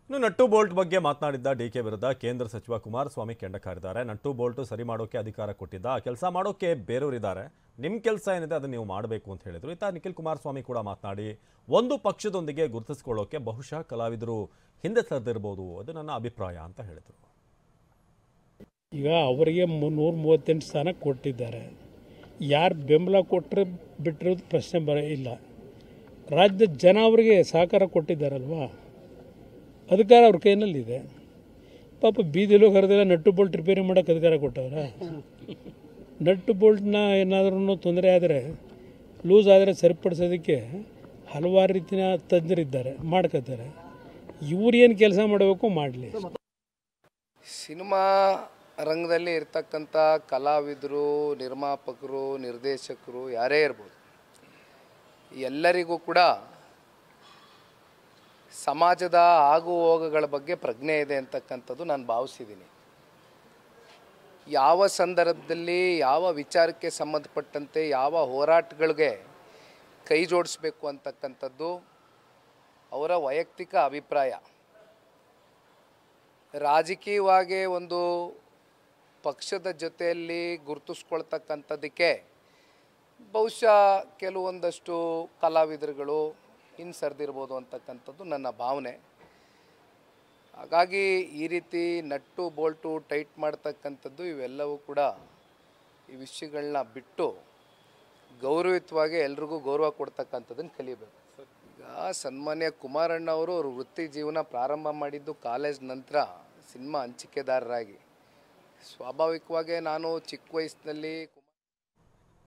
ಇನ್ನು nut bolt ಬಗ್ಗೆ ಮಾತನಾಡಿದ್ದ ಡಿಕೆ ವಿರುದ್ಧ ಕೇಂದ್ರ ಸಚಿವ ಕುಮಾರಸ್ವಾಮಿ ಕೆಂಡಕಾರಿದ್ದಾರೆ. ನಟ್ಟು ಬೋಲ್ಟ್ ಸರಿ ಮಾಡೋಕೆ ಅಧಿಕಾರ ಕೊಟ್ಟಿದ್ದ, ಆ ಕೆಲಸ ಮಾಡೋಕೆ ಬೇರೆಯವರಿದ್ದಾರೆ, ನಿಮ್ಮ ಕೆಲಸ ಏನಿದೆ ಅದನ್ನು ನೀವು ಮಾಡಬೇಕು ಅಂತ ಹೇಳಿದರು. ಇತ್ತ ನಿಖಿಲ್ ಕುಮಾರಸ್ವಾಮಿ ಕೂಡ ಮಾತನಾಡಿ ಒಂದು ಪಕ್ಷದೊಂದಿಗೆ ಗುರುತಿಸಿಕೊಳ್ಳೋಕೆ ಬಹುಶಃ ಕಲಾವಿದರು ಹಿಂದೆ ಸರಿದಿರಬಹುದು, ಅದು ನನ್ನ ಅಭಿಪ್ರಾಯ ಅಂತ ಹೇಳಿದರು. ಈಗ ಅವರಿಗೆ 138 ಸ್ಥಾನ ಕೊಟ್ಟಿದ್ದಾರೆ. ಯಾರು ಬೆಂಬಲ ಕೊಟ್ಟರೆ ಬಿಟ್ಟಿರೋದು ಪ್ರಶ್ನೆ ಇಲ್ಲ. ರಾಜ್ಯದ ಜನ ಅವರಿಗೆ ಸಹಕಾರ ಕೊಟ್ಟಿದ್ದಾರಲ್ವಾ, ಅಧಿಕಾರ ಅವ್ರ ಕೈನಲ್ಲಿದೆ. ಪಾಪ ಬೀದಿಲೂ ಕರೆದಿಲ್ಲ, ನಟ್ಟು ಬೋಲ್ಟ್ ರಿಪೇರಿ ಮಾಡೋಕ್ಕೆ ಅಧಿಕಾರ ಕೊಟ್ಟವ್ರ. ನಟ್ಟು ಬೋಲ್ಟ್ನ ಏನಾದ್ರೂ ತೊಂದರೆ ಆದರೆ, ಲೂಸ್ ಆದರೆ ಸರಿಪಡಿಸೋದಕ್ಕೆ ಹಲವಾರು ರೀತಿಯ ತಜ್ಞರಿದ್ದಾರೆ, ಮಾಡ್ಕೋತಾರೆ. ಇವ್ರು ಏನು ಕೆಲಸ ಮಾಡಬೇಕು ಮಾಡಲಿ. ಸಿನಿಮಾ ರಂಗದಲ್ಲಿ ಇರ್ತಕ್ಕಂಥ ಕಲಾವಿದರು, ನಿರ್ಮಾಪಕರು, ನಿರ್ದೇಶಕರು ಯಾರೇ ಇರ್ಬೋದು, ಎಲ್ಲರಿಗೂ ಕೂಡ ಸಮಾಜದ ಆಗು ಹೋಗುಗಳ ಬಗ್ಗೆ ಪ್ರಜ್ಞೆ ಇದೆ ಅಂತಕ್ಕಂಥದ್ದು ನಾನು ಭಾವಿಸಿದ್ದೀನಿ. ಯಾವ ಸಂದರ್ಭದಲ್ಲಿ ಯಾವ ವಿಚಾರಕ್ಕೆ ಸಂಬಂಧಪಟ್ಟಂತೆ ಯಾವ ಹೋರಾಟಗಳಿಗೆ ಕೈ ಜೋಡಿಸ್ಬೇಕು ಅಂತಕ್ಕಂಥದ್ದು ಅವರ ವೈಯಕ್ತಿಕ ಅಭಿಪ್ರಾಯ. ರಾಜಕೀಯವಾಗಿ ಒಂದು ಪಕ್ಷದ ಜೊತೆಯಲ್ಲಿ ಗುರುತಿಸ್ಕೊಳ್ತಕ್ಕಂಥದ್ದಕ್ಕೆ ಬಹುಶಃ ಕೆಲವೊಂದಷ್ಟು ಕಲಾವಿದರುಗಳು ಹಿಂಸರಿದಿರ್ಬೋದು ಅಂತಕ್ಕಂಥದ್ದು ನನ್ನ ಭಾವನೆ. ಹಾಗಾಗಿ ಈ ರೀತಿ ನಟ್ಟು ಬೋಲ್ಟು ಟೈಟ್ ಮಾಡ್ತಕ್ಕಂಥದ್ದು ಇವೆಲ್ಲವೂ ಕೂಡ ಈ ವಿಷಯಗಳನ್ನ ಬಿಟ್ಟು ಗೌರವಯುತವಾಗಿ ಎಲ್ರಿಗೂ ಗೌರವ ಕೊಡ್ತಕ್ಕಂಥದ್ದನ್ನು ಕಲಿಬೇಕು. ಈಗ ಸನ್ಮಾನ್ಯ ಕುಮಾರಣ್ಣ ಅವರು ಅವ್ರ ವೃತ್ತಿ ಜೀವನ ಪ್ರಾರಂಭ ಮಾಡಿದ್ದು ಕಾಲೇಜ್ ನಂತರ ಸಿನಿಮಾ ಹಂಚಿಕೆದಾರರಾಗಿ. ಸ್ವಾಭಾವಿಕವಾಗಿ ನಾನು ಚಿಕ್ಕ ವಯಸ್ಸಿನಲ್ಲಿ